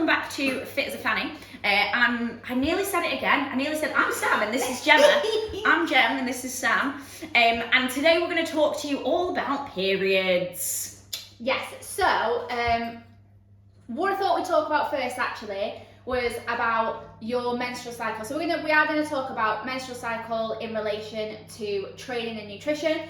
welcome back to Fit as a Fanny. I nearly said it again. I nearly said, I'm Sam and this is Gemma. I'm Gem and this is Sam. And today we're going to talk to you all about periods. Yes, so what I thought we'd talk about first actually was about your menstrual cycle. So we are going to talk about menstrual cycle in relation to training and nutrition.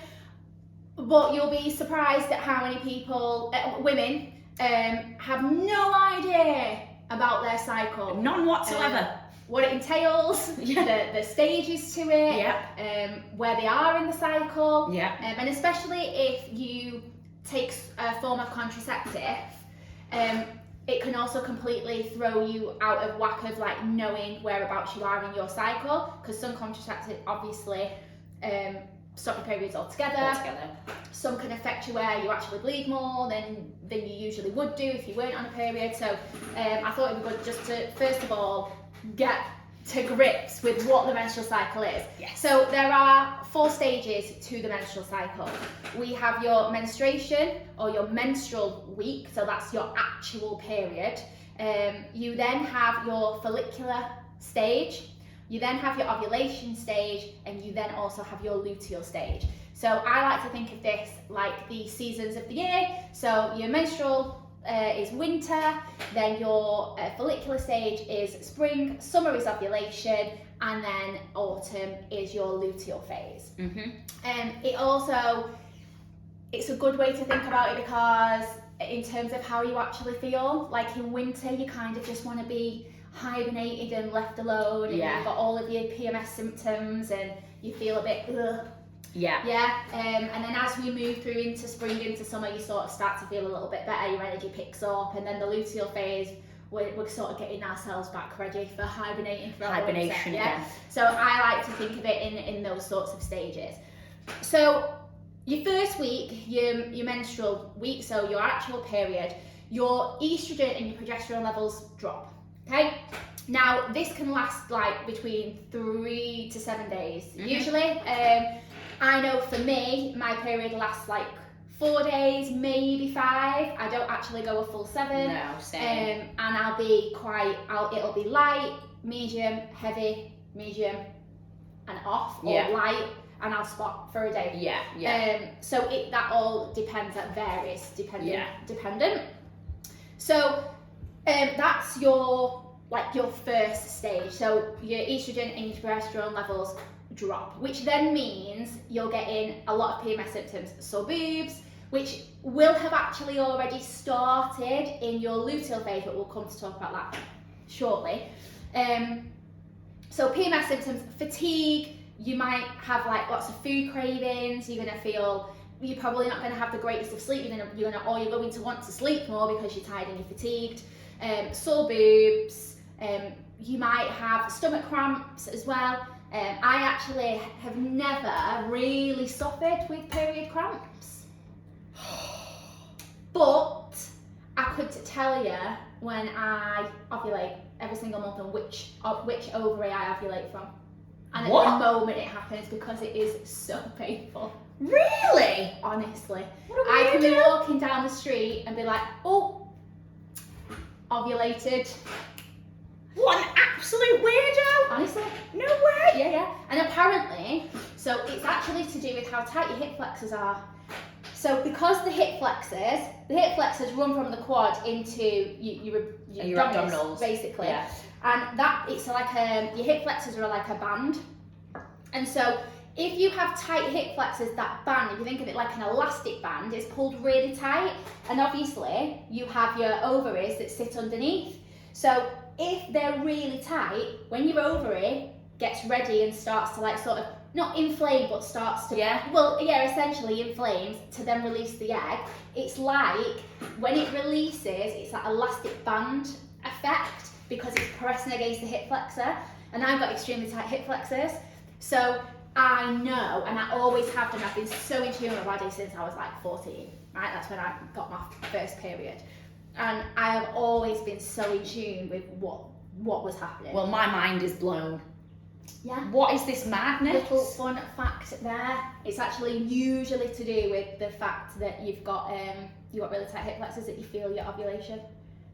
But you'll be surprised at how many people, women, have no idea about their cycle. None whatsoever. What it entails, the stages to it, where they are in the cycle, and especially if you take a form of contraceptive, it can also completely throw you out of whack of like knowing whereabouts you are in your cycle, because some contraceptives obviously stop your periods altogether. Some can affect you where you actually bleed more than you usually would do if you weren't on a period. So I thought it would be good just to first of all get to grips with what the menstrual cycle is. Yes. So there are 4 stages to the menstrual cycle. We have your menstruation or your menstrual week, so that's your actual period. You then have your follicular stage. You then have your ovulation stage, and you then also have your luteal stage. So I like to think of this like the seasons of the year. So your menstrual is winter, then your follicular stage is spring, summer is ovulation, and then autumn is your luteal phase. It's a good way to think about it because in terms of how you actually feel, like in winter you kind of just want to be hibernated and left alone, and you've got all of your PMS symptoms and you feel a bit ugh. And then as we move through into spring, into summer, you sort of start to feel a little bit better, your energy picks up, and then the luteal phase, we're sort of getting ourselves back ready for hibernating for Hibernation, So I like to think of it in those sorts of stages. So your first week, your menstrual week, so your actual period, your estrogen and your progesterone levels drop. Okay, now this can last like between 3 to 7 days usually. I know for me, my period lasts like 4 days, maybe 5. I don't actually go a full 7. No, same. And it'll be light, medium, heavy, medium, and off, or light, and I'll spot for a day. So that all depends, that varies dependent. So that's your first stage. So your estrogen and your progesterone levels drop, which then means you're getting a lot of PMS symptoms, sore boobs, which will have actually already started in your luteal phase, but we'll come to talk about that shortly. So PMS symptoms, fatigue, you might have like lots of food cravings, you're probably not going to have the greatest of sleep, you're going to want to sleep more because you're tired and you're fatigued. Sore boobs, you might have stomach cramps as well. I actually have never really suffered with period cramps, but I could tell you when I ovulate every single month and which ovary I ovulate from, and at the moment it happens because it is so painful. Really? Honestly, I can be walking down the street and be like, oh, ovulated. What an absolute weirdo! Honestly. No way! Yeah. And apparently, so it's actually to do with how tight your hip flexors are. So because the hip flexors run from the quad into your abdominals, basically. Yeah. And that, it's like your hip flexors are like a band. And so if you have tight hip flexors, that band, if you think of it like an elastic band, is pulled really tight. And obviously, you have your ovaries that sit underneath. So if they're really tight, when your ovary gets ready and starts to like sort of, not inflame, but starts to, essentially inflames to then release the egg, it's like, when it releases, it's that elastic band effect because it's pressing against the hip flexor. And I've got extremely tight hip flexors. So I know, and I always have done, I've been so in tune with my body since I was like 14, right? That's when I got my first period. And I have always been so in tune with what was happening. Well, my mind is blown. Yeah. What is this madness? Little fun fact there. It's actually usually to do with the fact that you've got really tight hip flexors that you feel your ovulation.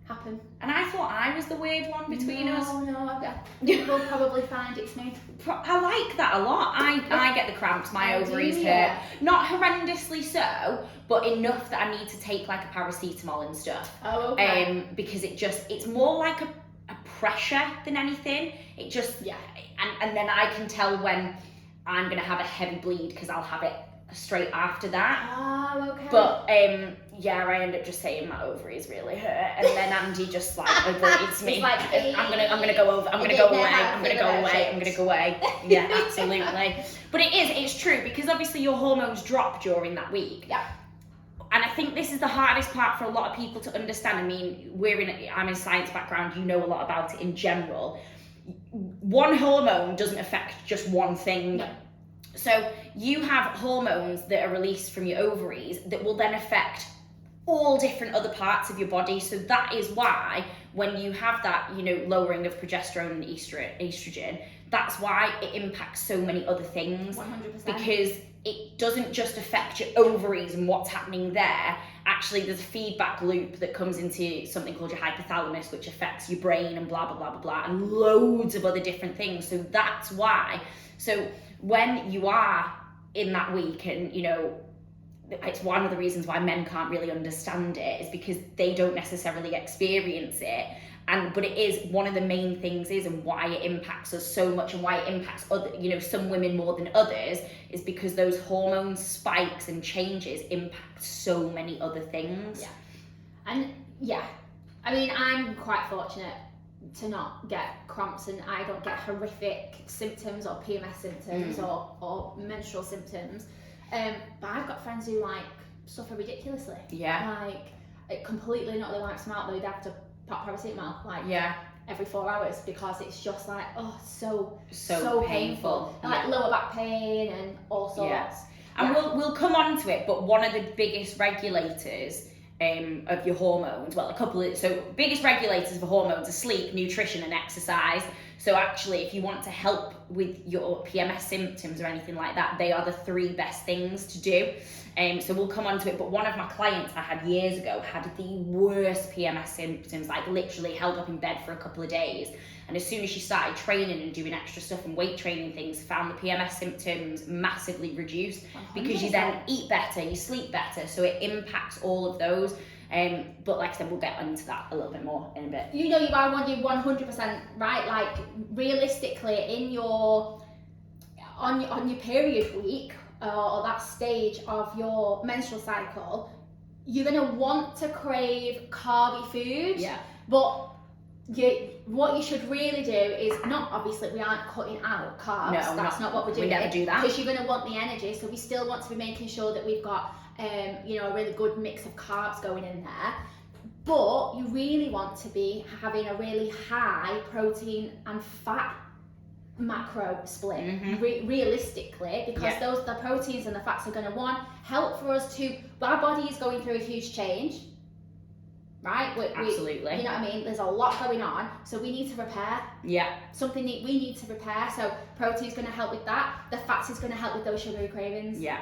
happen. And I thought I was the weird one between us. No, you'll probably find it's me. I like that a lot. I get the cramps, my ovaries hurt. Not horrendously so, but enough that I need to take like a paracetamol and stuff. Oh, okay. Because it's more like a pressure than anything. It just, and then I can tell when I'm gonna have a heavy bleed because I'll have it straight after that. Oh, okay. But I end up just saying my ovaries really hurt, and then Andy just like avoids me. Like, I'm gonna go over. I'm gonna go away. Yeah, absolutely. But it's true because obviously your hormones drop during that week. Yeah. And I think this is the hardest part for a lot of people to understand. I mean, I'm in a science background. You know a lot about it in general. One hormone doesn't affect just one thing. No. So you have hormones that are released from your ovaries that will then affect all different other parts of your body. So that is why when you have that, lowering of progesterone and estrogen, that's why it impacts so many other things. 100%. Because it doesn't just affect your ovaries and what's happening there. Actually, there's a feedback loop that comes into something called your hypothalamus, which affects your brain and blah, blah, blah, blah, blah, and loads of other different things. So that's why. So when you are in that week, and it's one of the reasons why men can't really understand it, is because they don't necessarily experience it. But it is one of the main things and why it impacts us so much, and why it impacts other, some women more than others, is because those hormone spikes and changes impact so many other things. Yeah. And I mean, I'm quite fortunate to not get cramps, and I don't get horrific symptoms or PMS symptoms or menstrual symptoms. But I've got friends who suffer ridiculously. Yeah. It completely not wipes them out. They'd have to pop paracetamol every 4 hours because it's just so painful. And lower back pain and all sorts. Yeah. And we'll come on to it, but one of the biggest regulators of your hormones, biggest regulators for hormones are sleep, nutrition and exercise. So actually, if you want to help with your PMS symptoms or anything like that, they are the 3 best things to do. So we'll come on to it, but one of my clients I had years ago had the worst PMS symptoms, literally held up in bed for a couple of days. And as soon as she started training and doing extra stuff and weight training things, found the PMS symptoms massively reduced 100%. Because you then eat better, you sleep better, so it impacts all of those. But like I said, we'll get into that a little bit more in a bit. You are 100% right. Realistically, on your period week, or that stage of your menstrual cycle, you're going to want to crave carby food. Yeah. But what you should really do is not, obviously we aren't cutting out carbs. No, that's not what we're doing. We never do that. Because you're going to want the energy. So we still want to be making sure that we've got a really good mix of carbs going in there. But you really want to be having a really high protein and fat macro split, realistically, because the proteins and the fats are going to help for us to, our body is going through a huge change, right? Absolutely. You know what I mean? There's a lot going on, so we need to repair. Yeah. We need to repair, so protein's going to help with that. The fats is going to help with those sugary cravings. Yeah.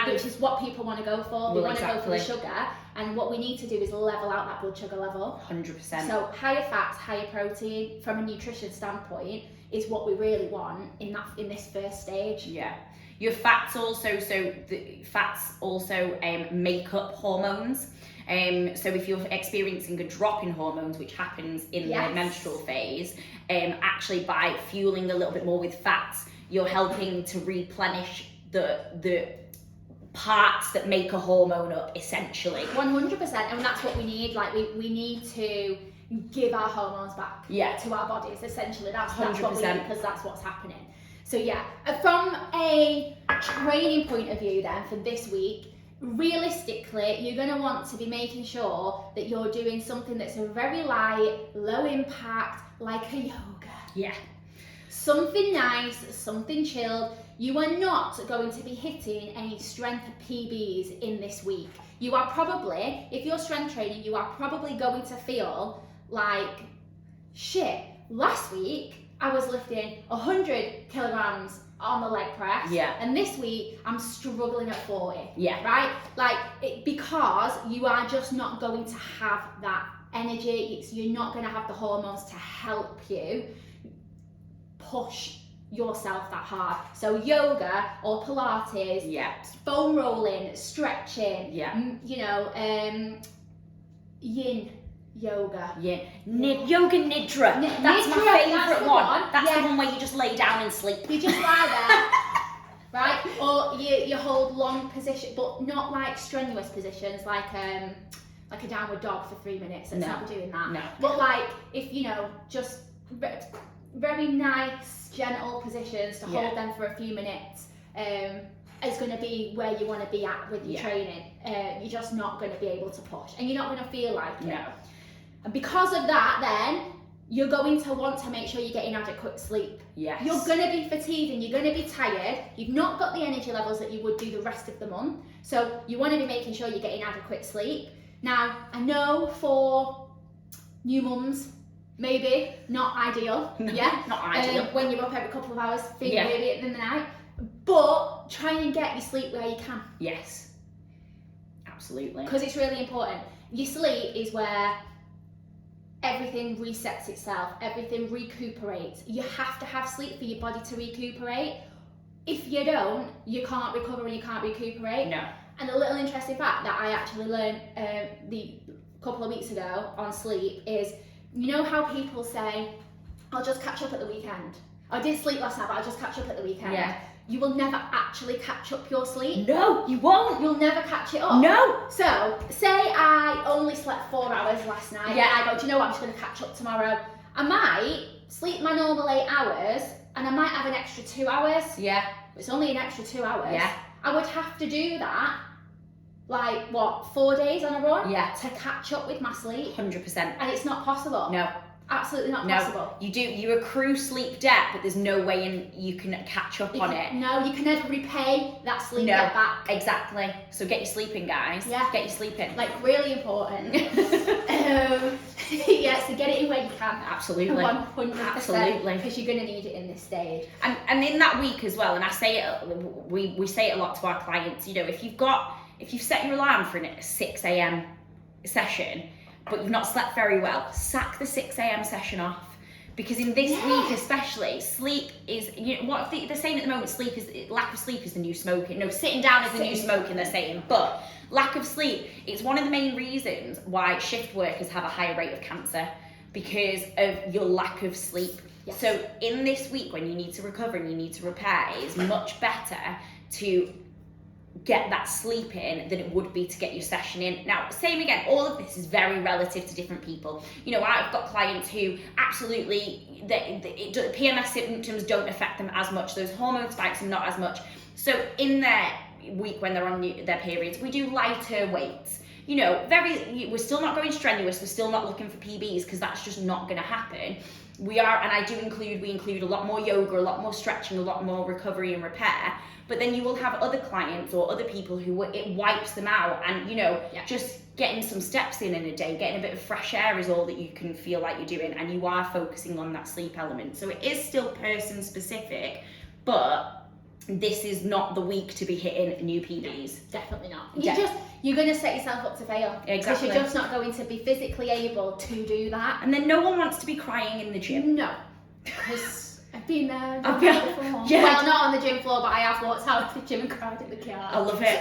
Which is what people want to go for. They want to go for the sugar, and what we need to do is level out that blood sugar level. 100%. So higher fats, higher protein, from a nutrition standpoint, is what we really want in this first stage. Yeah. Your fats also, make up hormones. So if you're experiencing a drop in hormones, which happens in the menstrual phase, actually by fueling a little bit more with fats, you're helping to replenish the parts that make a hormone up, essentially. 100%, and that's what we need. We need to give our hormones back to our bodies, essentially. That's what we need, because that's what's happening. So from a training point of view then, for this week, realistically, you're going to want to be making sure that you're doing something that's a very light, low impact, like a yoga. Yeah. Something nice, something chilled. You are not going to be hitting any strength PBs in this week. You are probably, if you're strength training, you are probably going to feel like, shit, last week I was lifting 100 kilograms on the leg press, and this week I'm struggling at 40, right? Because you are just not going to have that energy. You're not going to have the hormones to help you push yourself that hard. So yoga or Pilates, foam rolling, stretching, yin yoga. Yoga nidra. That's my favourite one. That's the one where you just lay down and sleep. You just lie there. Right? Or you hold long position, but not like strenuous positions, like a downward dog for 3 minutes. Let's not be doing that. No. But like, if just very nice, gentle positions to hold them for a few minutes, is going to be where you want to be at with your training. You're just not going to be able to push, and you're not going to feel like it. No. And because of that, then you're going to want to make sure you're getting adequate sleep. Yes. You're going to be fatigued and you're going to be tired. You've not got the energy levels that you would do the rest of the month. So you want to be making sure you're getting adequate sleep. Now, I know for new mums, maybe not ideal. Not ideal. When you're up every couple of hours, feeling really in the night. But try and get your sleep where you can. Yes. Absolutely. Because it's really important. Your sleep is where everything resets itself, everything recuperates. You have to have sleep for your body to recuperate. If you don't, you can't recover and you can't recuperate. No. And a little interesting fact that I actually learned the couple of weeks ago on sleep is, you know how people say, I'll just catch up at the weekend. I did sleep last night, but I'll just catch up at the weekend. Yeah. You will never actually catch up your sleep. No, you won't. You'll never catch it up. No. So, say I only slept 4 hours last night, and I go, do you know what, I'm just going to catch up tomorrow. I might sleep my normal 8 hours, and I might have an extra 2 hours. Yeah. It's only an extra 2 hours. Yeah. I would have to do that, 4 days on a run? Yeah. To catch up with my sleep. 100%. And it's not possible. No. Absolutely not possible. You accrue sleep debt, but there's no way you can catch up on it. No, you can never repay that sleep debt back. Exactly. So get your sleeping, guys. Yeah. Get your sleeping. Really important. So get it in where you can. Absolutely. 100%. Absolutely. Because you're going to need it in this stage. And in that week as well, and I say it, we say it a lot to our clients, if you've set your alarm for a 6 a.m. session, but you've not slept very well, sack the 6 a.m. session off. Because in this week especially, sleep is, what they're saying at the moment, lack of sleep is the new smoking. No, sitting down is the new smoking, they're saying. But lack of sleep, it's one of the main reasons why shift workers have a higher rate of cancer, because of your lack of sleep. Yes. So in this week, when you need to recover and you need to repair, it's much better to get that sleep in than it would be to get your session in. Now, same again, all of this is very relative to different people. I've got clients who absolutely, the PMS symptoms don't affect them as much. Those hormone spikes are not as much. So in their week when they're on their periods, we do lighter weights. We're still not going strenuous. We're still not looking for PBs, because that's just not going to happen. We include a lot more yoga, a lot more stretching, a lot more recovery and repair. But then you will have other clients or other people who it wipes them out, and just getting some steps in a day, getting a bit of fresh air is all that you can feel like you're doing, and you are focusing on that sleep element. So it is still person specific, but this is not the week to be hitting new PBs. Definitely not. You're going to set yourself up to fail. Exactly. Because you're just not going to be physically able to do that. And then no one wants to be crying in the gym. No. Because I've been there. Yeah. Well, not on the gym floor, but I have walked out of the gym and cried in the car. I love it.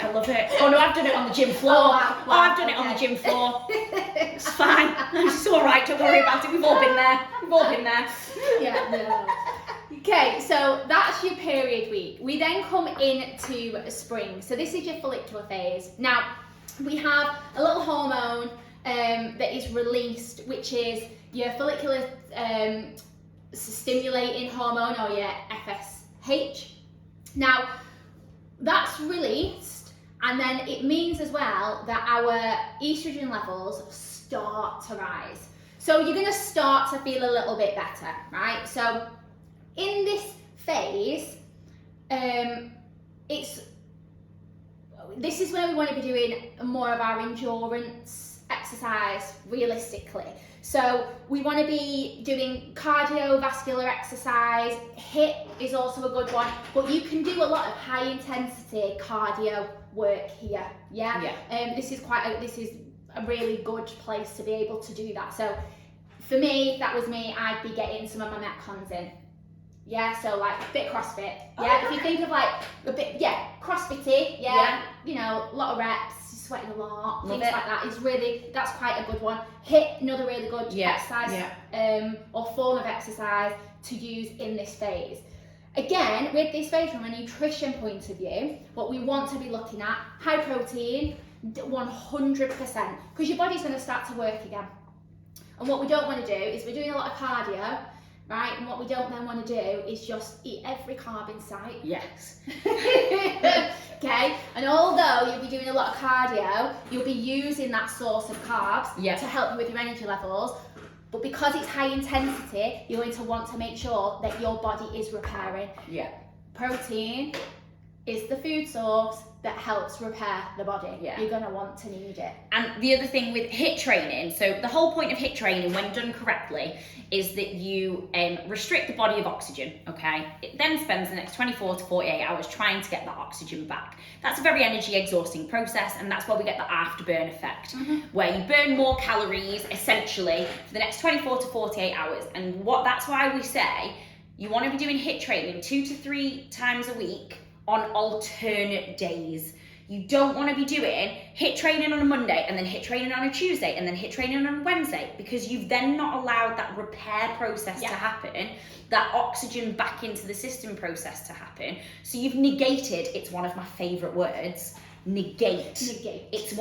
Oh no, I've done it on the gym floor. I've done it on the gym floor. It's fine. It's all right. Don't worry about it. We've all been there. Yeah, no. Okay, so that's your period week. We then come into spring. So this is your follicular phase. Now, we have a little hormone that is released, which is your follicular stimulating hormone, or your FSH. Now, that's released, and then it means as well that our estrogen levels start to rise. So you're going to start to feel a little bit better, right? So in this phase, this is where we want to be doing more of our endurance exercise realistically. So we want to be doing cardiovascular exercise. HIIT is also a good one, but you can do a lot of high intensity cardio work here. Yeah. This is a really good place to be able to do that. So for me, if that was me, I'd be getting some of my Metcons in. Yeah, so like a bit CrossFit. Yeah, if you think of like a bit, CrossFit-y, you know, a lot of reps, sweating a lot, things like that is really, that's quite a good one. HIIT, another really good exercise or form of exercise to use in this phase. Again, with this phase from a nutrition point of view, what we want to be looking at, high protein, 100%, because your body's going to start to work again. And what we don't want to do is we're doing a lot of cardio, right? And what we don't then want to do is just eat every carb in sight. Yes. Okay, and although you'll be doing a lot of cardio, you'll be using that source of carbs to help you with your energy levels. But because it's high intensity, you're going to want to make sure that your body is repairing. Yeah. Protein is the food source that helps repair the body. Yeah. You're going to want to need it. And the other thing with HIIT training, so the whole point of HIIT training, when done correctly, is that you restrict the body of oxygen, okay? It then spends the next 24 to 48 hours trying to get that oxygen back. That's a very energy exhausting process, and that's where we get the afterburn effect, where you burn more calories, essentially, for the next 24 to 48 hours. And that's why we say you want to be doing HIIT training 2 to 3 times a week on alternate days. You don't want to be doing HIIT training on a Monday and then HIIT training on a Tuesday and then HIIT training on a Wednesday, because you've then not allowed that repair process to happen, that oxygen back into the system process to happen. So you've negated, it's one of my favourite words, negate. It's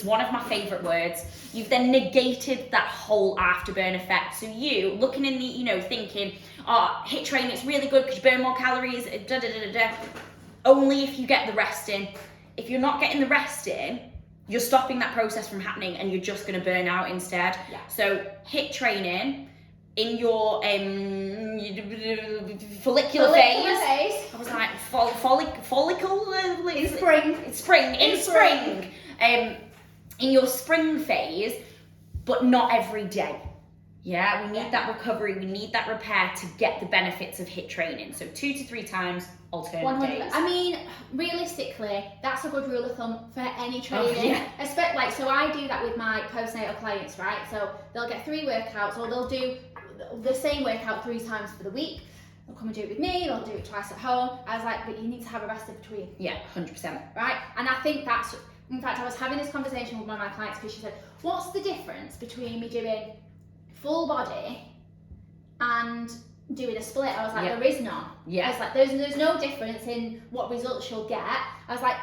one of my favourite words. You've then negated that whole afterburn effect. So you looking in the, thinking, HIIT training, it's really good because you burn more calories, only if you get the rest in. If you're not getting the rest in, you're stopping that process from happening and you're just going to burn out instead. Yeah. So HIIT training in your follicular phase. I was like, follicle? In spring. In your spring phase, but not every day. Yeah, we need that recovery, we need that repair to get the benefits of HIIT training. So 2 to 3 times, alternate days. I mean, realistically, that's a good rule of thumb for any training. So I do that with my postnatal clients, right? So they'll get 3 workouts, or they'll do the same workout 3 times for the week. They'll come and do it with me, they'll do it twice at home. I was like, but you need to have a rest in between. Yeah, 100%. Right? And I think that's, in fact, I was having this conversation with one of my clients because she said, what's the difference between me doing full body and doing a split? I was like, there is none. I was like, there's no difference in what results you'll get. I was like,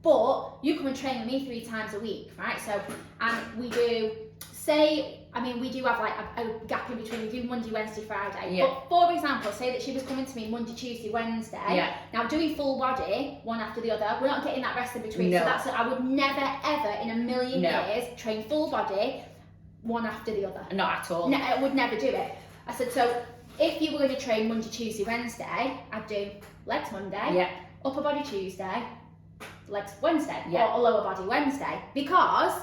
but you come and train with me 3 times a week, right? So, and we do, we do have like a gap in between. We do Monday, Wednesday, Friday. But for example, say that she was coming to me Monday, Tuesday, Wednesday. Now doing full body, one after the other, we're not getting that rest in between. No. So I would never ever in a million years train full body, one after the other. Not at all. No, I would never do it. I said, so if you were going to train Monday, Tuesday, Wednesday, I'd do legs Monday, upper body Tuesday, legs Wednesday, or a lower body Wednesday, because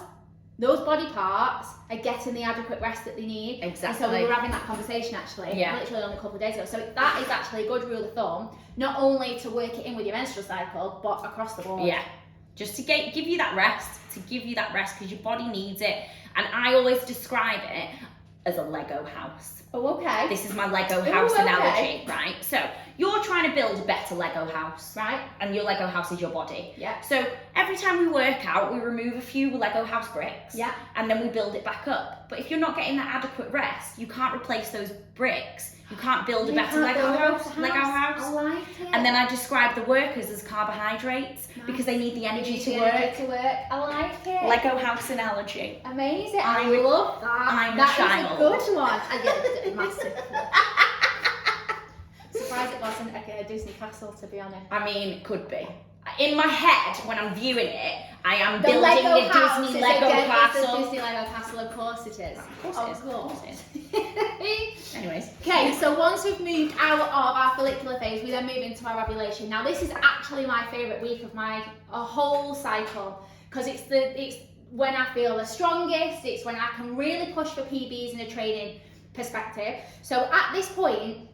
those body parts are getting the adequate rest that they need. Exactly. And so we were having that conversation actually, literally only a couple of days ago. So that is actually a good rule of thumb, not only to work it in with your menstrual cycle, but across the board. Yeah, just to give you that rest, because your body needs it. And I always describe it as a Lego house. Oh, okay. This is my Lego house analogy, right? So you're trying to build a better Lego house, right? And your Lego house is your body. Yeah. So every time we work out, we remove a few Lego house bricks. Yeah. And then we build it back up. But if you're not getting that adequate rest, you can't replace those bricks. You can't build a better Lego house. I like it. And then I describe the workers as carbohydrates because they need the energy to work. I like it. Lego house analogy. Amazing. I love that. I'm that a child. That is a good one. I get it massive. Surprised it wasn't a Disney castle, to be honest. I mean, could be. In my head, when I'm viewing it, I am building a Disney Lego castle. It's a Disney Lego castle, of course it is. Of course it is. Anyways. Okay, so once we've moved out of our follicular phase, we then move into our ovulation. Now this is actually my favourite week of my whole cycle, because it's when I feel the strongest, it's when I can really push for PBs in a training perspective. So at this point,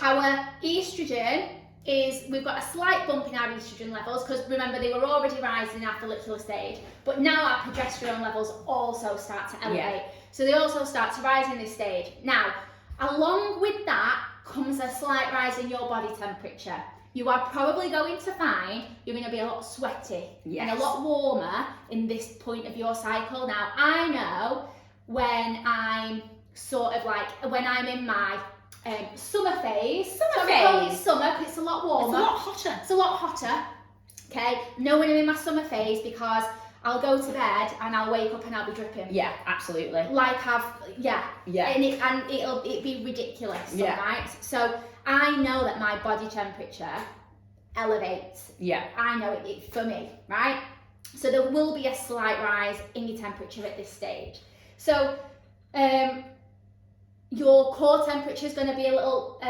our estrogen is we've got a slight bump in our estrogen levels, because remember, they were already rising in our follicular stage, but now our progesterone levels also start to elevate. So they also start to rise in this stage. Now, along with that comes a slight rise in your body temperature. You are probably going to find you're going to be a lot sweaty and a lot warmer in this point of your cycle. Now, I know when I'm sort of like, when I'm in my summer phase. It's summer because it's a lot warmer. It's a lot hotter. Okay. Know when I'm in my summer phase because I'll go to bed and I'll wake up and I'll be dripping. Yeah, absolutely. Like and it'll be ridiculous. Yeah. Right. So I know that my body temperature elevates. Yeah. I know it for me. Right. So there will be a slight rise in your temperature at this stage. So your core temperature is going to be a little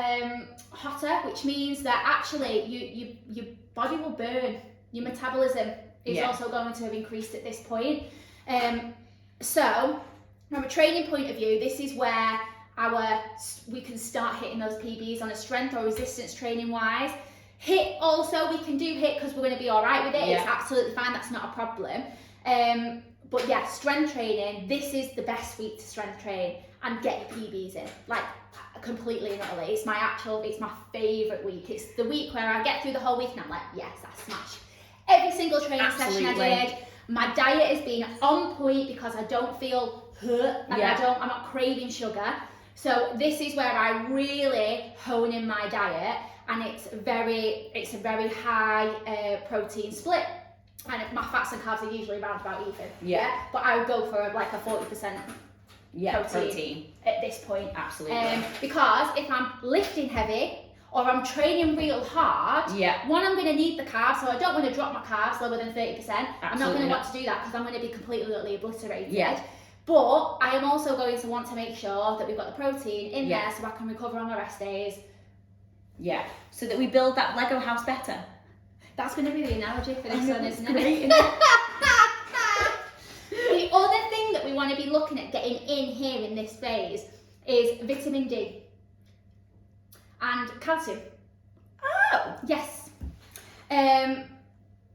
hotter, which means that actually your body will burn. Your metabolism is also going to have increased at this point. So from a training point of view, this is where we can start hitting those PBs on a strength or resistance training wise. HIIT also, we can do HIIT because we're going to be all right with it. It's absolutely fine. That's not a problem. But yeah, strength training, this is the best week to strength train and get your PBs in, like completely and utterly. It's my favourite week. It's the week where I get through the whole week and I'm like, yes, I smashed every single training session I did. My diet has been on point because I don't feel hurt and I'm not craving sugar. So this is where I really hone in my diet, and it's a very high protein split. And my fats and carbs are usually around about even. But I would go for like a 40% protein at this point. Absolutely. Because if I'm lifting heavy or I'm training real hard, one, I'm going to need the carbs, so I don't want to drop my carbs lower than 30%. I'm not going to want to do that because I'm going to be completely obliterated. But I am also going to want to make sure that we've got the protein in there so I can recover on my rest days. Yeah, so that we build that Lego house better. That's going to be the analogy for this one, isn't it? The other thing that we want to be looking at getting in here in this phase is vitamin D and calcium. Oh! Yes.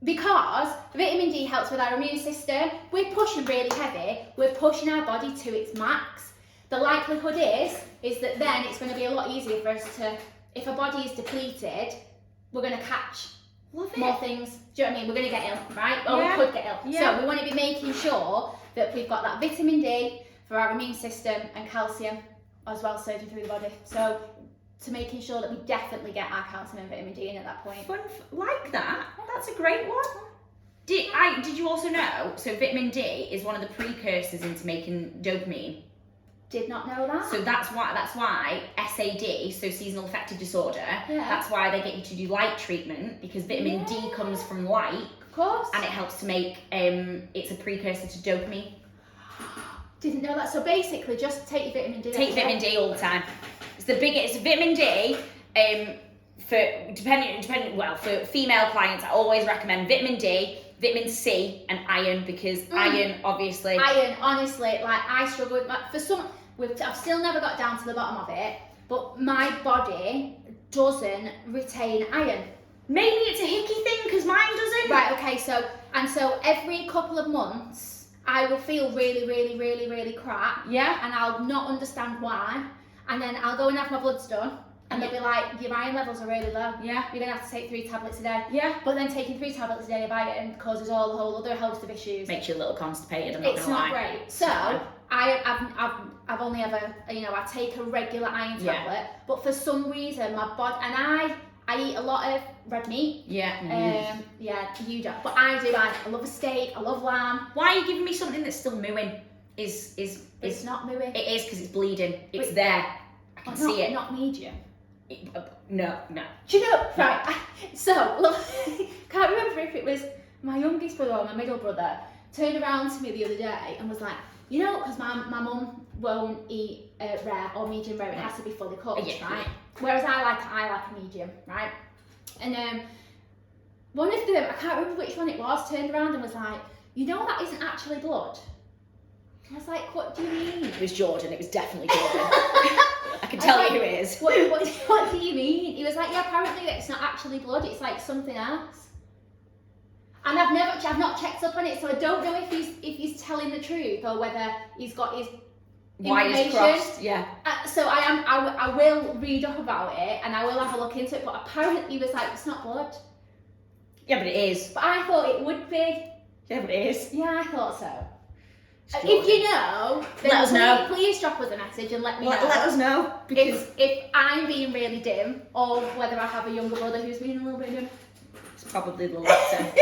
Because vitamin D helps with our immune system. We're pushing really heavy. We're pushing our body to its max. The likelihood is that then it's going to be a lot easier for us to, if our body is depleted, we're going to catch more things. Do you know what I mean? We're going to get ill, right? Or we could get ill. So we want to be making sure that we've got that vitamin D for our immune system and calcium as well surging through the body. So to making sure that we definitely get our calcium and vitamin D in at that point. Like that. That's a great one. Did you also know, so vitamin D is one of the precursors into making dopamine. Did not know that. So that's why SAD, so seasonal affective disorder, that's why they get you to do light treatment, because vitamin D comes from light. Of course. And it helps to make, it's a precursor to dopamine. Didn't know that. So basically just take your vitamin D. Take vitamin D all the time. It's vitamin D, for female clients, I always recommend vitamin D, vitamin C and iron, because iron, obviously. Iron, honestly, like I struggle with I've still never got down to the bottom of it, but my body doesn't retain iron. Maybe it's a hickey thing because mine doesn't. Right, okay, so every couple of months I will feel really crap. Yeah. And I'll not understand why. And then I'll go and have my bloods done. And they'll be like, your iron levels are really low. Yeah. You're going to have to take 3 tablets a day. Yeah. But then taking 3 tablets a day of iron causes a whole other host of issues. Makes you a little constipated, I'm not going to lie. It's not great. So, I've only ever, I take a regular iron tablet. But for some reason, my body, and I eat a lot of red meat. Yeah. You don't. But I do. I love a steak. I love lamb. Why are you giving me something that's still mooing? It's not mooing. It is, because it's bleeding. It's there. I can see it. Not medium. No. Do you know? Right. So, look, can't remember if it was my youngest brother or my middle brother turned around to me the other day and was like, because my mum won't eat rare or medium rare. It has to be fully cooked, right? Yeah. Whereas I like a medium, right? And one of them, I can't remember which one it was, turned around and was like, that isn't actually blood. I was like, what do you mean? It was Jordan. It was definitely Jordan. I can tell you who it is. What do you mean? He was like, yeah, apparently it's not actually blood, it's like something else. And I've not checked up on it, so I don't know if he's telling the truth or whether he's got his wires crossed. Yeah. So I will read up about it and I will have a look into it. But apparently he was like, it's not blood. Yeah, but it is. But I thought it would be. Yeah, but it is. Yeah, I thought so. If you know, then let us know. Please drop us a message and let me know. Let us know. Because if I'm being really dim or whether I have a younger brother who's being a little bit dim. It's probably the latter.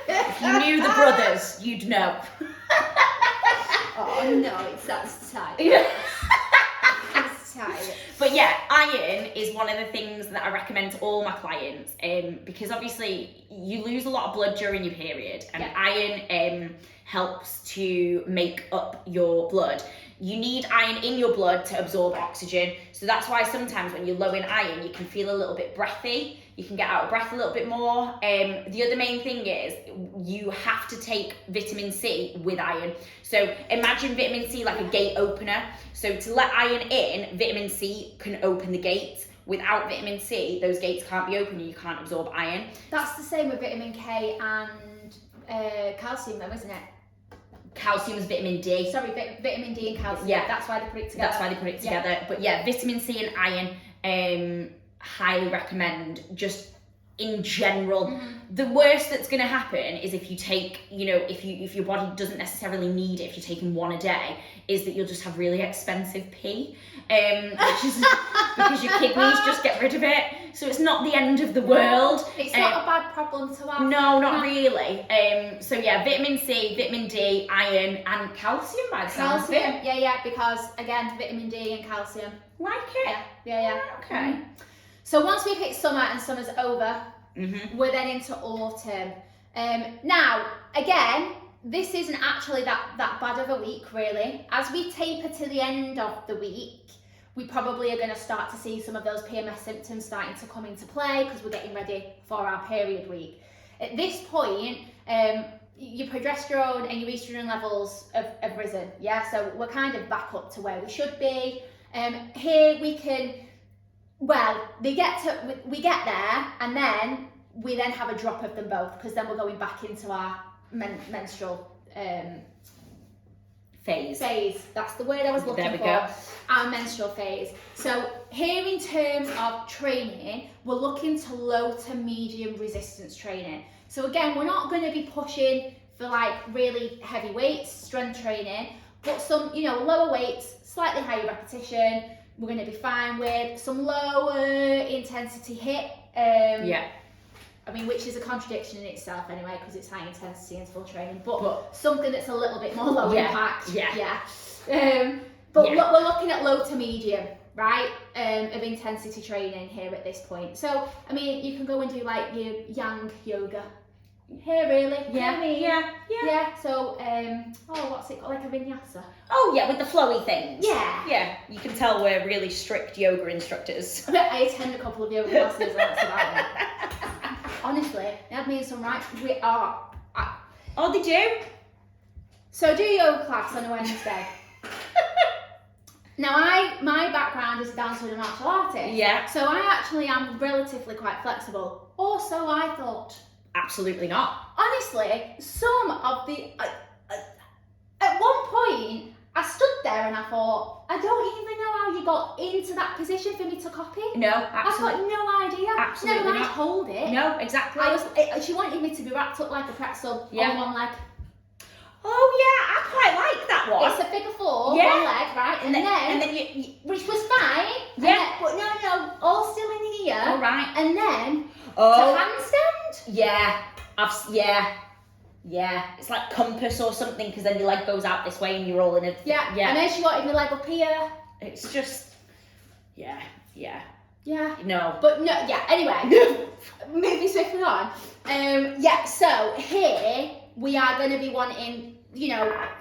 If you knew the brothers, you'd know. Oh no, that's tight. Yeah. That's tight. But yeah, iron is one of the things that I recommend to all my clients, because obviously you lose a lot of blood during your period, and iron helps to make up your blood. You need iron in your blood to absorb oxygen, so that's why sometimes when you're low in iron, you can feel a little bit breathy. You can get out of breath a little bit more. The other main thing is you have to take vitamin C with iron. So imagine vitamin C like a gate opener. So to let iron in, vitamin C can open the gate. Without vitamin C, those gates can't be open and you can't absorb iron. That's the same with vitamin K and calcium though, isn't it? Calcium is vitamin D. Sorry, vitamin D and calcium. Yeah. That's why they put it together. That's why they put it together. Yeah. But yeah, vitamin C and iron, highly recommend just in general. Mm-hmm. The worst that's going to happen is if you take, if your body doesn't necessarily need it, if you're taking one a day, is that you'll just have really expensive pee, which is because your kidneys just get rid of it. So it's not the end of the world. It's not a bad problem to have. No, not really. So yeah, vitamin C, vitamin D, iron, and calcium by the sounds of it. Yeah, because again, vitamin D and calcium. Like it? Yeah. Okay. Mm-hmm. So once we've hit summer and summer's over, we're then into autumn. Now, again, this isn't actually that bad of a week, really. As we taper to the end of the week, we probably are going to start to see some of those PMS symptoms starting to come into play because we're getting ready for our period week. At this point, your progesterone and your estrogen levels have risen, yeah? So we're kind of back up to where we should be. Here we can... Well, we get there, and then we have a drop of them both because then we're going back into our menstrual phase. That's the word I was looking for. Go. Our menstrual phase. So here, in terms of training, we're looking to low to medium resistance training. So again, we're not going to be pushing for like really heavy weights, strength training, but some lower weights, slightly higher repetition. We're going to be fine with some lower intensity HIIT. I mean, which is a contradiction in itself anyway, because it's high intensity interval training, but something that's a little bit more low impact. We're looking at low to medium, right, of intensity training here at this point. So, I mean, you can go and do like your yang yoga. Here, really? Yeah. So, what's it called? Like a vinyasa? Oh, yeah, with the flowy things. Yeah. Yeah, you can tell we're really strict yoga instructors. I attend a couple of yoga classes and that's about it. Honestly, they had me in some right... Oh, they do? So, do yoga class on a Wednesday. Now, my background is a dancer and a martial artist. Yeah. So, I actually am relatively quite flexible. Or so I thought. Absolutely not. Honestly, some of the... at one point, I stood there and I thought, I don't even know how you got into that position for me to copy. No, absolutely. I've got no idea. Absolutely Never mind not. Hold it. No, exactly. She wanted me to be wrapped up like a pretzel on one leg. Oh yeah, I quite like that one. It's a figure four, one leg, right? And then you which was fine. Yeah. But no, all still in here. All right. And then to handstand. Yeah. Yeah. It's like compass or something because then your leg goes out this way and you're all in a... Yeah. And then she wanted my leg up here. It's just... Yeah. No. But no, anyway. Moving swiftly on. So here we are going to be wanting,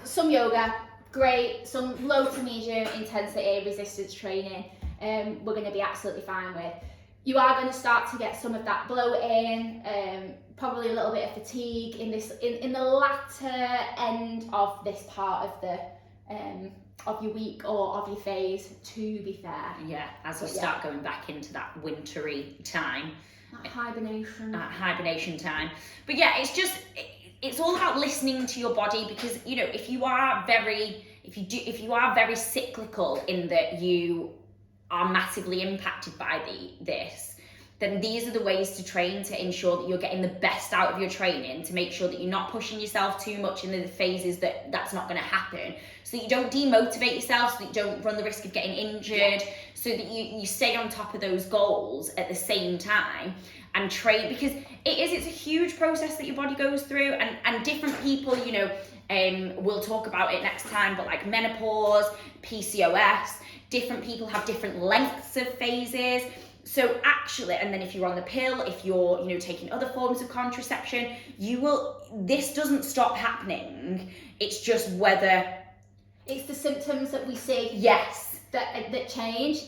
some yoga, great, some low to medium intensity resistance training, we're going to be absolutely fine with. You are going to start to get some of that bloating, probably a little bit of fatigue in the latter end of this part of your week or of your phase, to be fair. Yeah, as we start going back into that wintry time. That hibernation time. But yeah, it's all about listening to your body, because if you are very cyclical in that you are massively impacted by this, then these are the ways to train to ensure that you're getting the best out of your training, to make sure that you're not pushing yourself too much in the phases that's not going to happen, so that you don't demotivate yourself, so that you don't run the risk of getting injured, so that you stay on top of those goals at the same time and train, because it's a huge process that your body goes through, and different people, we'll talk about it next time, but like menopause, PCOS, different people have different lengths of phases. So actually, and then if you're on the pill, if you're, taking other forms of contraception, this doesn't stop happening. It's just whether it's the symptoms that we see. Yes. That change,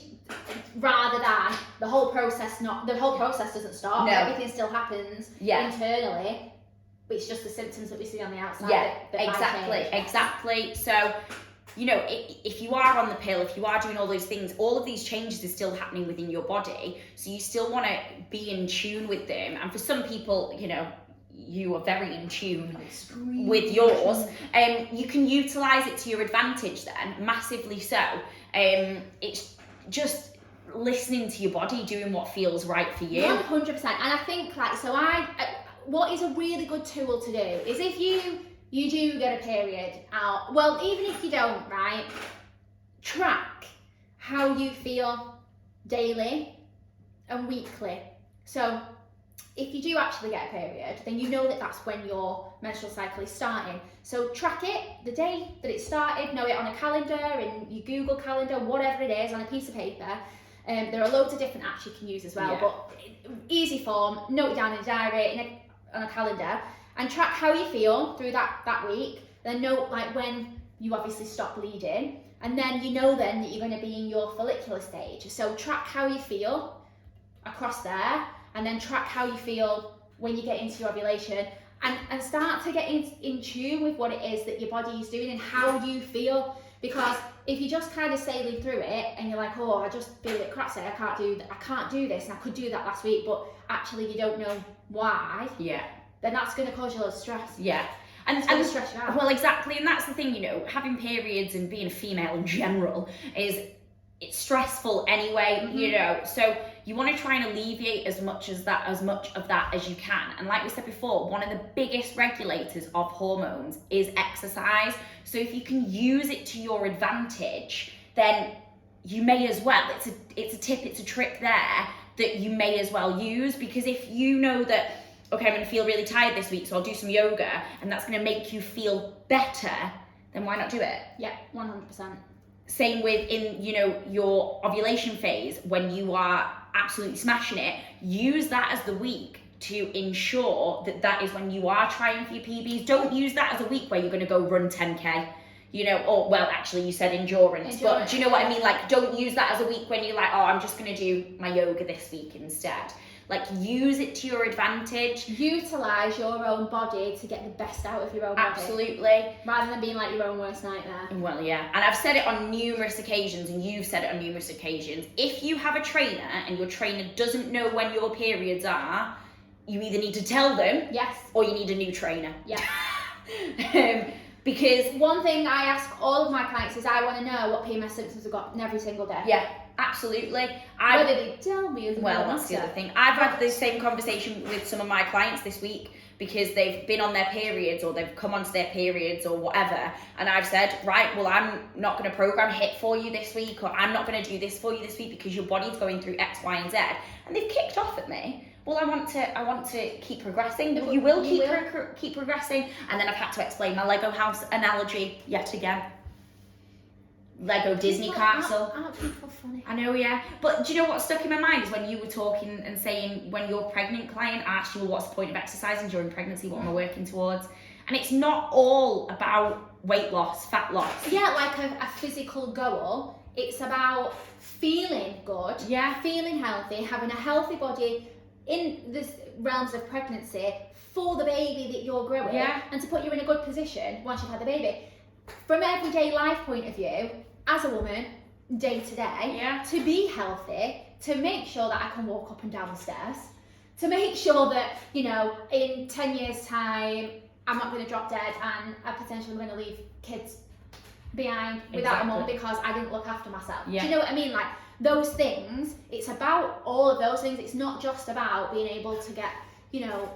rather than the whole process doesn't stop. No. Everything still happens internally. But it's just the symptoms that we see on the outside. Yeah, exactly. So, if you are on the pill, if you are doing all those things, all of these changes are still happening within your body. So you still want to be in tune with them. And for some people, you are very in tune with yours. You can utilize it to your advantage then, massively so. It's just listening to your body, doing what feels right for you. 100%. And I think, what is a really good tool to do is, if you do get a period out, well, even if you don't, right, track how you feel daily and weekly. So if you do actually get a period, then you know that that's when your menstrual cycle is starting. So track it, the day that it started, know it on a calendar, and you Google calendar, whatever it is, on a piece of paper. There are loads of different apps you can use as well, but easy form, note it down in a diary, on a calendar, and track how you feel through that week. Then note when you obviously stop bleeding, and then then that you're going to be in your follicular stage. So track how you feel across there, and then track how you feel when you get into your ovulation, and start to get in tune with what it is that your body is doing and how you feel. Because if you're just kind of sailing through it and you're like, oh, I just feel a bit crap today, I can't do this, and I could do that last week, but actually you don't know why. Yeah. Then that's going to cause you a lot of stress. Yeah. And stress you out. Well, exactly, and that's the thing, having periods and being a female in general it's stressful anyway, so you want to try and alleviate as much of that as you can. And like we said before, one of the biggest regulators of hormones is exercise. So if you can use it to your advantage, then you may as well. It's a trick there that you may as well use, because if you know that, okay, I'm going to feel really tired this week, so I'll do some yoga, and that's going to make you feel better, then why not do it? Yeah, 100%. Same with your ovulation phase, when you are absolutely smashing it, use that as the week to ensure that is when you are trying for your PBs. Don't use that as a week where you're going to go run 10k, or, well, actually you said endurance, but do you know what I mean? Don't use that as a week when you're like, oh, I'm just going to do my yoga this week instead. Use it to your advantage. Utilise your own body to get the best out of your own body. Absolutely. Rather than being your own worst nightmare. Well, yeah. And I've said it on numerous occasions, and you've said it on numerous occasions. If you have a trainer and your trainer doesn't know when your periods are, you either need to tell them, yes, or you need a new trainer. Yeah. Because one thing I ask all of my clients is, I want to know what PMS symptoms I've got every single day. Yeah. Absolutely. Whether they tell me is well, that's the other thing. I've had the same conversation with some of my clients this week, because they've been on their periods, or they've come onto their periods, or whatever, and I've said, right, well, I'm not going to program HIIT for you this week, or I'm not going to do this for you this week because your body's going through X, Y, and Z, and they've kicked off at me. Well, I want to keep progressing. You will keep progressing, and then I've had to explain my Lego house analogy yet again. Lego Disney castle. Aren't people funny? I know, yeah. But do you know what stuck in my mind is when you were talking and saying, when your pregnant client asked you, well, what's the point of exercising during pregnancy? What am I working towards? And it's not all about weight loss, fat loss. Yeah, a physical goal. It's about feeling good, feeling healthy, having a healthy body in the realms of pregnancy for the baby that you're growing, and to put you in a good position once you've had the baby. from an everyday life point of view, as a woman, day to day, to be healthy, to make sure that I can walk up and down the stairs, to make sure that, you know, in 10 years' time, I'm not going to drop dead and I'm potentially going to leave kids behind without a mum because I didn't look after myself. Do you know what I mean? Like, those things, it's about all of those things. It's not just about being able to get, you know,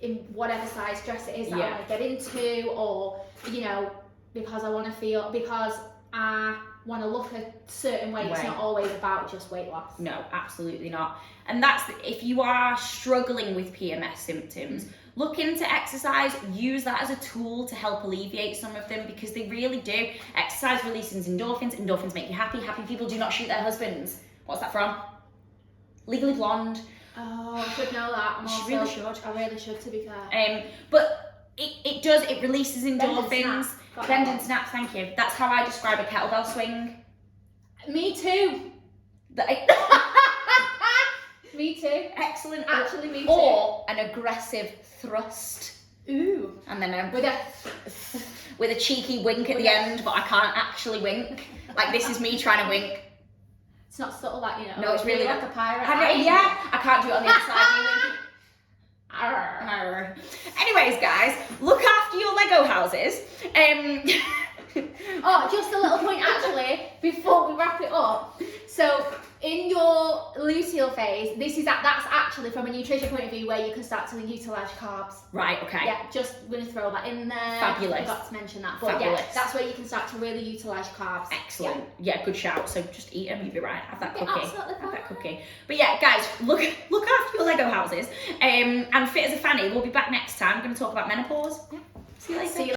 in whatever size dress it is that I want to get into, or, you know, because I want to feel, because I want to look a certain way. It's not always about just weight loss. No, absolutely not. And that's, if you are struggling with PMS symptoms, look into exercise, use that as a tool to help alleviate some of them, because they really do. Exercise releases endorphins. Endorphins make you happy. Happy people do not shoot their husbands. What's that from? Legally Blonde. Oh, I should know that. I really should, to be fair. But it does, it releases endorphins. Bend and snap, thank you. That's how I describe a kettlebell swing. Me too. Me too. Excellent. Actually, me too. Or an aggressive thrust. Ooh. And then with a cheeky wink at the end, but I can't actually wink. Like, this is me trying to wink. It's not subtle, that, you know. No, it's really like a pirate. I can't do it on the other side. Arr. Anyways, guys, look after your Lego houses. Oh, just a little point actually before we wrap it up. So, in your luteal phase, that's actually from a nutrition point of view where you can start to utilise carbs. Right, okay. Yeah, just going to throw that in there. Fabulous. I forgot to mention that. But yeah, that's where you can start to really utilise carbs. Excellent. Yeah, good shout. So just eat them, you'll be right. Have that cookie. Absolutely fine. Have that cookie. But yeah, guys, look after your Lego houses. And Fit as a Fanny, we'll be back next time. We're going to talk about menopause. Yeah. See you later.